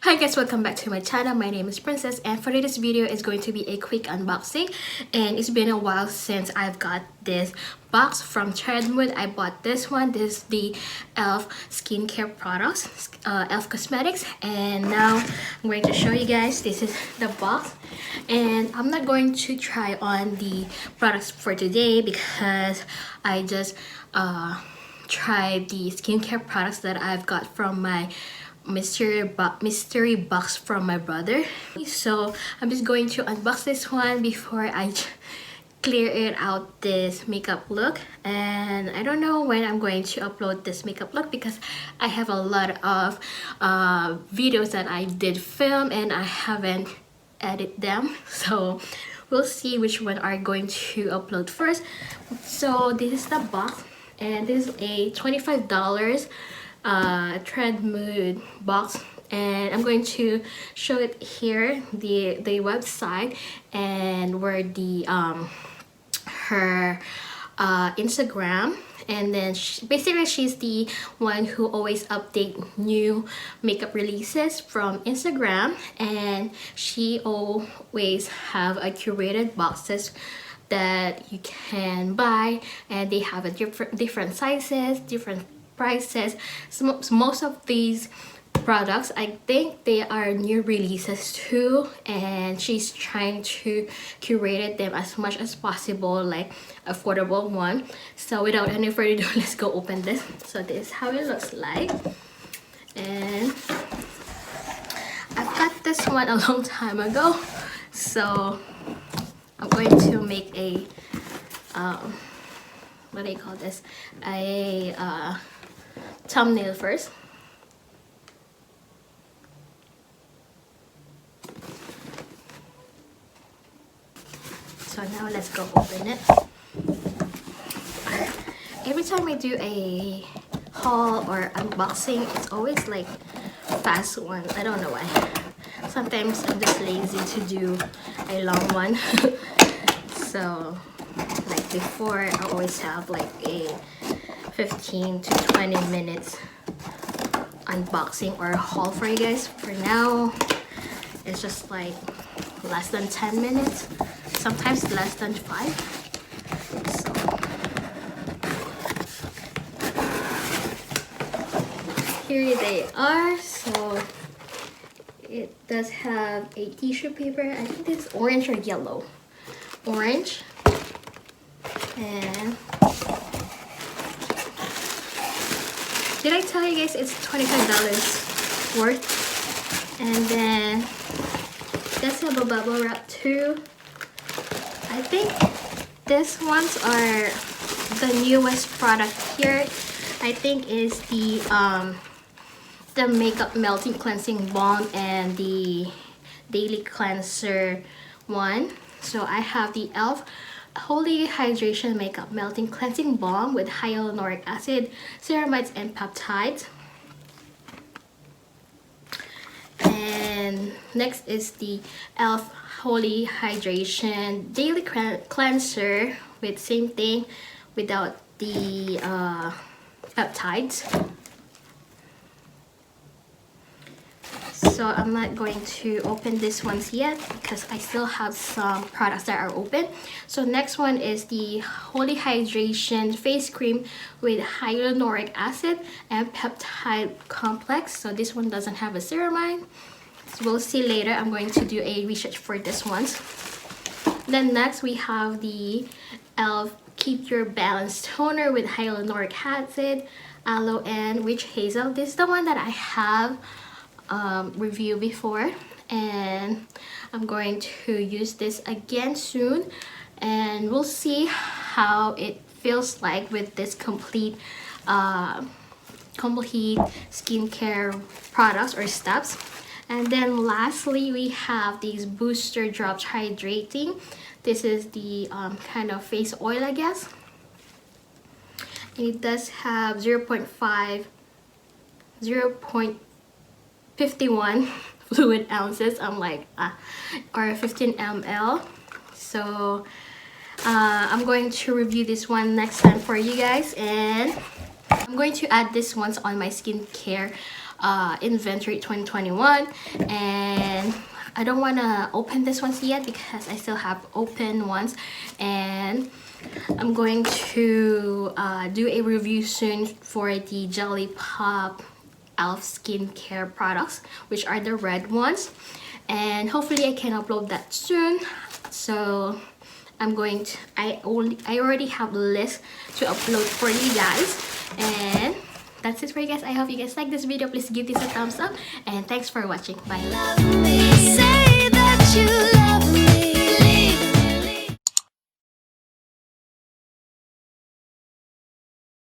Hi guys, welcome back to my channel. My name is Princess, and for today's video is going to be a quick unboxing. And it's been a while since I've got this box from Trendmood. I bought this one. This is the e.l.f. skincare products, e.l.f. cosmetics, and now I'm going to show you guys. This is the box, and I'm not going to try on the products for today because I just tried the skincare products that I've got from my mystery box from my brother. So I'm just going to unbox this one before I clear it out this makeup look. And I don't know when I'm going to upload this makeup look because I have a lot of videos that I did film and I haven't edited them, so we'll see which one are going to upload first. So this is the box, and this is a $25 Trendmood box, and I'm going to show it here, the website, and where the her Instagram, and then basically she's the one who always update new makeup releases from Instagram, and she always have a curated boxes that you can buy, and they have a different sizes, different prices. So most of these products, I think they are new releases too, and she's trying to curate them as much as possible, like affordable one. So without any further ado, let's go open this. So this is how it looks like, and I've got this one a long time ago, so I'm going to make a what do you call this, a thumbnail first. So now let's go open it. Every time I do a haul or unboxing, it's always like fast one. I don't know why. Sometimes I'm just lazy to do a long one. So like before, I always have like a 15 to 20 minutes unboxing or haul for you guys. For now, it's just like less than 10 minutes, sometimes less than 5. So here they are. So it does have a tissue paper. I think it's orange or yellow. Orange. And did I tell you guys it's $25 worth? And then that's a bubble wrap too. I think these ones are the newest product here. I think is the makeup melting cleansing balm and the daily cleanser one. So I have the e.l.f. Holy Hydration Makeup Melting Cleansing Balm with hyaluronic acid, ceramides, and peptides. And next is the e.l.f. Holy Hydration Daily Cleanser with same thing without the peptides. So I'm not going to open these ones yet because I still have some products that are open. So next one is the Holy Hydration Face Cream with hyaluronic acid and peptide complex. So this one doesn't have a ceramide. So we'll see later. I'm going to do a research for this one. Then next we have the e.l.f. Keep Your Balance Toner with hyaluronic acid, aloe, and witch hazel. This is the one that I have review before, and I'm going to use this again soon, and we'll see how it feels like with this complete skincare products or steps. And then lastly we have these booster drops hydrating. This is the kind of face oil, I guess. It does have 0.51 fluid ounces. I'm like or 15 ml. So I'm going to review this one next time for you guys, and I'm going to add this ones on my skincare inventory 2021, and I don't want to open this ones yet because I still have open ones, and I'm going to do a review soon for the Jelly Pop Elf skincare products, which are the red ones, and hopefully I can upload that soon. So I'm going to, I already have a list to upload for you guys, and that's it for you guys. I hope you guys like this video. Please give this a thumbs up, and thanks for watching. Bye.